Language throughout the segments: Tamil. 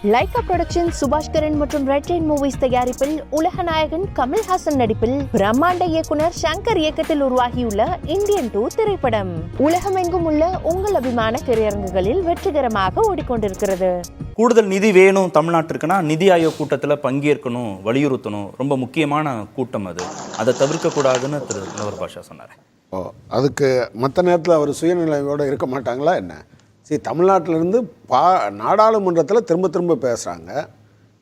லைகா புரொடக்ஷன் சுபாஷ்கரன் மற்றும் ரெட் ரெயின் மூவிஸ் தயாரிப்பில் உலக நாயகன் கமல்ஹாசன் நடிப்பில் பிரம்மாண்ட இயக்குனர் சங்கர் இயக்கத்தில் உருவாகியுள்ள இந்தியன் 2 திரைப்படம் உலகமெங்கும் உள்ள உங்கள் அபிமான திரையரங்குகளில் வெற்றிகரமாக ஓடிக்கொண்டிருக்கிறது. கூடுதல் நிதி வேணும் தமிழ்நாட்டிற்குன்னா நிதி ஆயோக் கூட்டத்தில் பங்கேற்கணும், வலியுறுத்தணும். ரொம்ப முக்கியமான கூட்டம் அது. அதை தவிர்க்கக்கூடாதுன்னு திரு நவர் பாஷா சொன்னார். அதுக்கு மற்ற நேரத்தில் அவர் சுயநிலையோடு இருக்க மாட்டாங்களா என்ன? தமிழ்நாட்டிலேருந்து நாடாளுமன்றத்தில் திரும்ப திரும்ப பேசுகிறாங்க.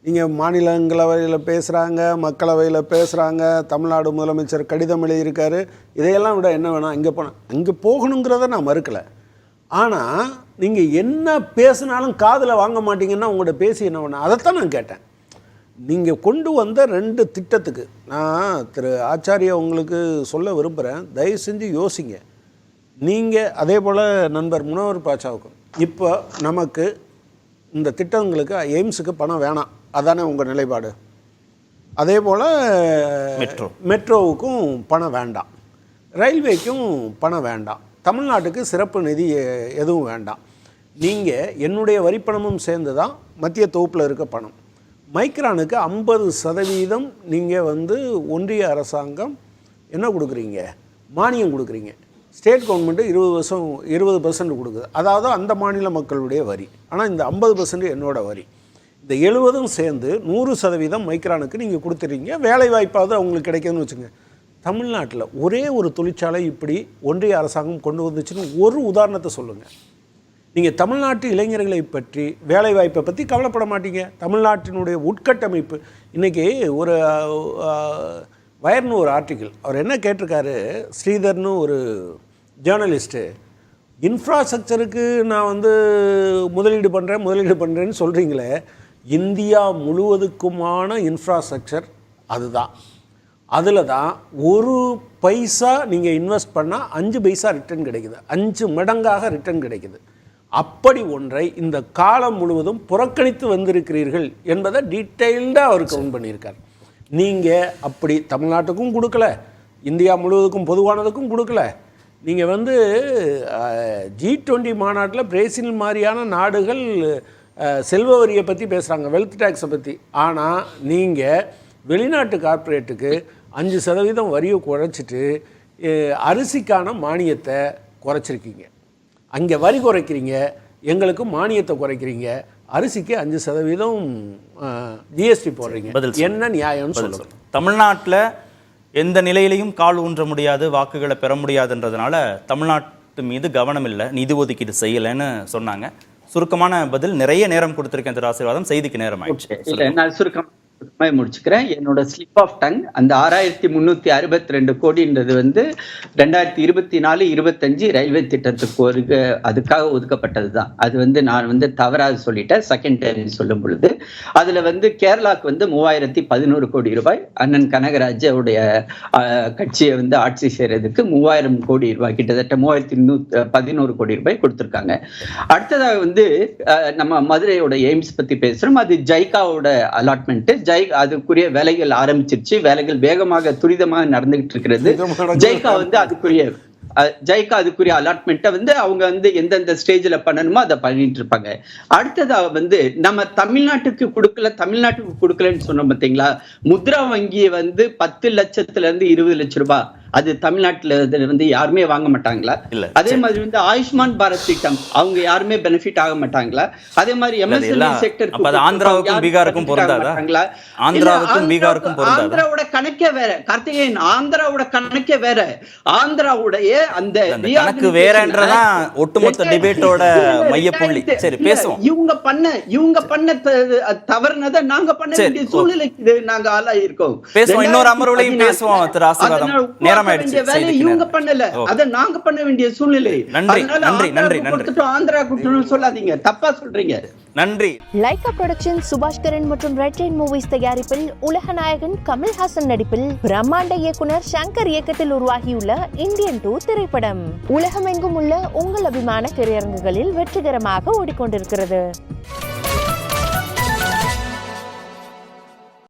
நீங்கள் மாநிலங்களவையில் பேசுகிறாங்க, மக்களவையில் பேசுகிறாங்க, தமிழ்நாடு முதலமைச்சர் கடிதம் எழுதியிருக்காரு. இதையெல்லாம் விட என்ன வேணாம், அங்கே போகணுங்கிறத நான் மறுக்கலை. ஆனால் நீங்கள் என்ன பேசினாலும் காதில் வாங்க மாட்டீங்கன்னா உங்கள்கிட்ட பேசி என்ன வேணாம், அதைத்தான் நான் கேட்டேன். நீங்கள் கொண்டு வந்த 2 திட்டத்துக்கு நான் திரு ஆச்சாரியா உங்களுக்கு சொல்ல விரும்புகிறேன். தயவு செஞ்சு யோசிங்க. நீங்கள் அதே போல் நண்பர் முனவர் பாட்சாவுக்கும் இப்போ நமக்கு இந்த திட்டங்களுக்கு எய்ம்ஸுக்கு பணம் வேணாம், அதானே உங்கள் நிலைப்பாடு? அதே போல் மெட்ரோவுக்கும் பணம் வேண்டாம், ரயில்வேக்கும் பணம் வேண்டாம், தமிழ்நாட்டுக்கு சிறப்பு நிதி எதுவும் வேண்டாம். நீங்கள் என்னுடைய வரிப்பணமும் சேர்ந்து தான் மத்திய தொகுப்பில் இருக்க பணம். மைக்ரானுக்கு 50% நீங்கள் ஒன்றிய அரசாங்கம் என்ன கொடுக்குறீங்க, மானியம் கொடுக்குறீங்க. ஸ்டேட் கவர்மெண்ட்டு 20% கொடுக்குது. அதாவது அந்த மாநில மக்களுடைய வரி. ஆனால் இந்த 50% என்னோட வரி. இந்த 70 சேர்ந்து 100% மைக்ரானுக்கு நீங்கள் கொடுத்துறீங்க. வேலை வாய்ப்பாவது அவங்களுக்கு கிடைக்குதுன்னு வச்சுங்க. தமிழ்நாட்டில் ஒரே ஒரு தொழிற்சாலை இப்படி ஒன்றிய அரசாங்கம் கொண்டு வந்துச்சுன்னு ஒரு உதாரணத்தை சொல்லுங்கள். நீங்கள் தமிழ்நாட்டு இளைஞர்களை பற்றி, வேலை வாய்ப்பை பற்றி கவலைப்பட மாட்டீங்க. தமிழ்நாட்டினுடைய உட்கட்டமைப்பு இன்றைக்கி ஒரு வயர்னு ஒரு ஆர்டிக்கிள் அவர் என்ன கேட்டிருக்காரு, ஸ்ரீதர்னு ஒரு ஜேர்னலிஸ்ட்டு, இன்ஃப்ராஸ்ட்ரக்சருக்கு நான் முதலீடு பண்ணுறேன்னு சொல்கிறீங்களே, இந்தியா முழுவதுக்குமான இன்ஃப்ராஸ்ட்ரக்சர் அதுதான். அதில் தான் ஒரு பைசா நீங்கள் இன்வெஸ்ட் பண்ணால் 5 பைசா ரிட்டர்ன் கிடைக்குது, 5 மடங்காக ரிட்டர்ன் கிடைக்குது. அப்படி ஒன்றை இந்த காலம் முழுவதும் புறக்கணித்து வந்திருக்கிறீர்கள் என்பதை டீட்டெயில்டாக அவர் கவுண்ட் பண்ணியிருக்கார். நீங்கள் அப்படி தமிழ்நாட்டுக்கும் கொடுக்கல, இந்தியா முழுவதுக்கும் பொதுவானதுக்கும் கொடுக்கல. நீங்கள் G20 மாநாட்டில் பிரேசில் மாதிரியான நாடுகள் செல்வ வரியை பற்றி பேசுகிறாங்க, வெல்த் டேக்ஸை பற்றி. ஆனால் நீங்கள் வெளிநாட்டு கார்ப்பரேட்டுக்கு 5% வரியை குறைச்சிட்டு அரிசிக்கான மானியத்தை குறைச்சிருக்கீங்க. அங்கே வரி குறைக்கிறீங்க, எங்களுக்கு மானியத்தை குறைக்கிறீங்க, அரிசிக்கு 5% ஜிஎஸ்டி போடுறீங்க. என்ன நியாயம்னு சொல்லுங்க. தமிழ்நாட்டில் எந்த நிலையிலையும் கால் ஊன்ற முடியாது, வாக்குகளை பெற முடியாதுன்றதுனால தமிழ்நாட்டு மீது கவனம் இல்லை, நிதி ஒதுக்கீடு செய்யலைன்னு சொன்னாங்க. சுருக்கமான பதில். நிறைய நேரம் கொடுத்துருக்கேன் திரு ஆசீர்வாதம், செய்திக்கு நேரம் ஆயிடுச்சு. நான் சுருக்கமாக முடிச்சுக்கிறேன். என்னோட ஸ்லிப் ஆஃப் டங், அந்த 6362 கோடின்றது 2024-25 ரயில்வே திட்டத்துக்கு அதுக்காக ஒதுக்கப்பட்டது தான். அது நான் தவறாக சொல்லிட்டேன் செகண்ட் டைம் சொல்லும் பொழுது. அதுல கேரளாக்கு 3011 கோடி ரூபாய், அண்ணன் கனகராஜோடைய கட்சியை ஆட்சி செய்யறதுக்கு 3000 கோடி ரூபாய், கிட்டத்தட்ட 3111 கோடி ரூபாய் கொடுத்திருக்காங்க. அடுத்ததாக நம்ம மதுரையோட எய்ம்ஸ் பத்தி பேசுறோம். அது ஜைகாவோட அலாட்மெண்ட். அதுக்குரிய வேலைகள் ஆரம்பிச்சிருச்சு. வேலைகள் வேகமாக துரிதமாக நடந்துகிட்டு இருக்கிறது. ஜைகா அதுக்குரிய அலாட்மெண்ட்டை அவங்க எந்தெந்த ஸ்டேஜ்ல பண்ணணுமோ அதை பண்ணிட்டு இருப்பாங்க. அடுத்ததா நம்ம தமிழ்நாட்டுக்கு கொடுக்கலன்னு சொன்னோம் பார்த்தீங்களா. முத்ரா வங்கியை 10 லட்சத்துல இருந்து 20 லட்சம் ரூபாய் அது தமிழ்நாட்டுல யாருமே வாங்க மாட்டாங்களா? அதே மாதிரி ஆயுஷ்மான் பாரத் திட்டம் அவங்க யாருமே பெனிஃபிட் ஆக மாட்டாங்களா? அதே மாதிரி எம்எஸ்எம்இ செக்டர் ஆந்திராவுக்கும் பீகாருக்கும் பொருந்தாதா? ஆந்திராவோட கணக்கே வேற கார்த்திகேயன், ஆந்திராவோட கணக்கே வேற. ஆந்திராவுடைய அந்த கணக்கு வேறன்றதா ஒட்டுமொத்த டிபேட்டோட மையப்புள்ளி. சரி, பேசுவோம். இவங்க பண்ண தவறுனதை நாங்க பண்ண வேண்டிய சூழ்நிலைக்கு நாங்க ஆளாயிருக்கோம். பேசுவோம், இன்னொரு அமர்வுலையும் பேசுவோம் திரு ஆசீர்வாதம். இவங்க பண்ணல, அத நாங்க பண்ண வேண்டிய சூழ்நிலை. நன்றி. ஆந்திரா குற்றம்னு சொல்லாதீங்க, தப்பா சொல்றீங்க. நன்றி. லைகா புரொடக்ஷன் சுபாஷ்கரன் மற்றும் ரெட் ரெயின் மூவிஸ் தயாரிப்பில் உலக நாயகன் கமல்ஹாசன் நடிப்பில் பிரம்மாண்ட இயக்குனர் சங்கர் இயக்கத்தில் உருவாகியுள்ள இந்தியன் 2 திரைப்படம் உலகமெங்கும் உள்ள உங்கள் அபிமான திரையரங்குகளில் வெற்றிகரமாக ஓடிக்கொண்டிருக்கிறது.